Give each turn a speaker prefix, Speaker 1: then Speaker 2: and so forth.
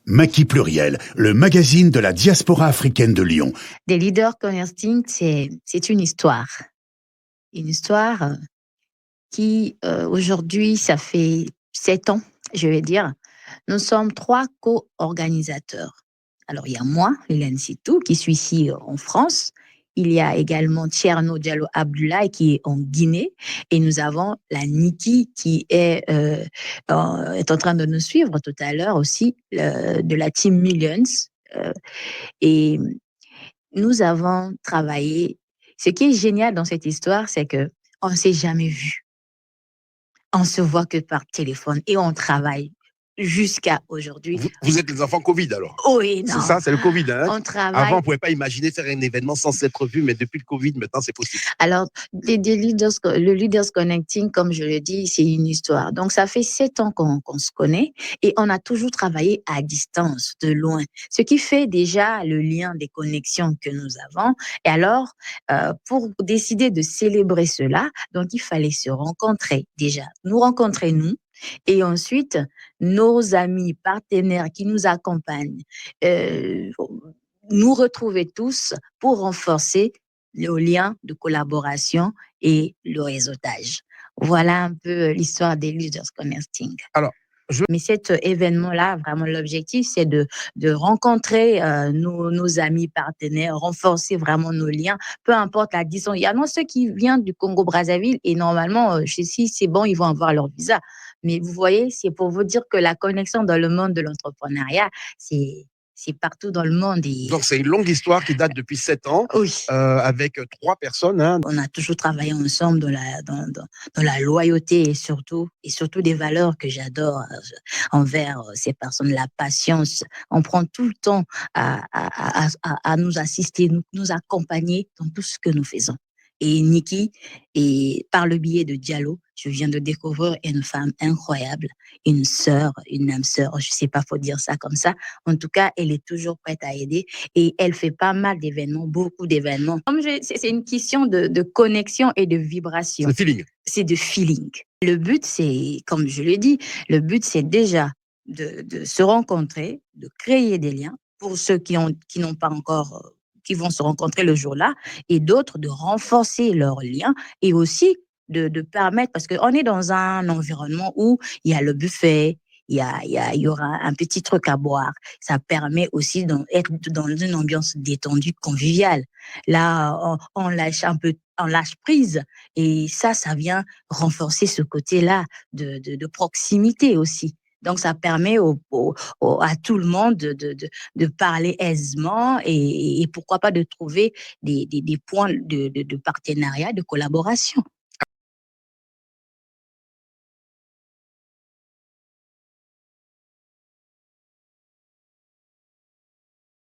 Speaker 1: Maki Pluriel, le magazine de la diaspora africaine de Lyon.
Speaker 2: Des leaders connecting, c'est une histoire. Une histoire qui, aujourd'hui, ça fait 7 ans, je vais dire. Nous sommes 3 co-organisateurs. Alors, il y a moi, Hélène Sitou, qui suis ici en France. Il y a également Thierno Diallo Abdoulaye qui est en Guinée. Et nous avons la Niki qui est en train de nous suivre tout à l'heure aussi, de la team Millions. Et nous avons travaillé. Ce qui est génial dans cette histoire, c'est que on ne s'est jamais vu. On se voit que par téléphone et on travaille jusqu'à aujourd'hui.
Speaker 3: Vous êtes les enfants Covid alors?
Speaker 2: Oui, non.
Speaker 3: C'est ça, c'est le Covid. Hein?
Speaker 2: On travaille.
Speaker 3: Avant, on ne pouvait pas imaginer faire un événement sans s'être vu, mais depuis le Covid, maintenant, c'est possible.
Speaker 2: Alors, le Leaders Connecting, comme je le dis, c'est une histoire. Donc, ça fait 7 ans qu'on se connaît et on a toujours travaillé à distance, de loin. Ce qui fait déjà le lien des connexions que nous avons. Et alors, pour décider de célébrer cela, donc il fallait se rencontrer déjà. Nous rencontrer, nous, et ensuite, nos amis, partenaires qui nous accompagnent, nous retrouver tous pour renforcer le lien de collaboration et le réseautage. Voilà un peu l'histoire des Leaders Connecting.
Speaker 3: Alors,
Speaker 2: mais cet événement-là, vraiment, l'objectif, c'est de rencontrer nos amis partenaires, renforcer vraiment nos liens, peu importe la distance. Il y a ceux qui viennent du Congo-Brazzaville et normalement, si c'est bon, ils vont avoir leur visa. Mais vous voyez, c'est pour vous dire que la connexion dans le monde de l'entrepreneuriat, c'est partout dans le monde.
Speaker 3: Donc, c'est une longue histoire qui date depuis 7 ans,
Speaker 2: oui.
Speaker 3: avec 3 personnes. Hein.
Speaker 2: On a toujours travaillé ensemble dans la loyauté et surtout des valeurs que j'adore envers ces personnes, la patience. On prend tout le temps à nous assister, nous accompagner dans tout ce que nous faisons. Et Niki, et par le biais de Diallo, je viens de découvrir une femme incroyable, une sœur, une âme sœur, je sais pas, faut dire ça comme ça. En tout cas, elle est toujours prête à aider et elle fait pas mal d'événements, beaucoup d'événements. C'est une question de connexion et de vibration.
Speaker 3: C'est feeling.
Speaker 2: C'est de feeling. Le but, c'est, comme je l'ai dit, le but, c'est déjà de se rencontrer, de créer des liens pour ceux qui n'ont pas encore qui vont se rencontrer le jour-là, et d'autres de renforcer leurs liens et aussi de permettre, parce qu'on est dans un environnement où il y a le buffet, il y aura un petit truc à boire. Ça permet aussi d'être dans une ambiance détendue, conviviale. Là, on lâche prise et ça vient renforcer ce côté-là de proximité aussi. Donc, ça permet à tout le monde de parler aisément et pourquoi pas de trouver des points de partenariat, de collaboration.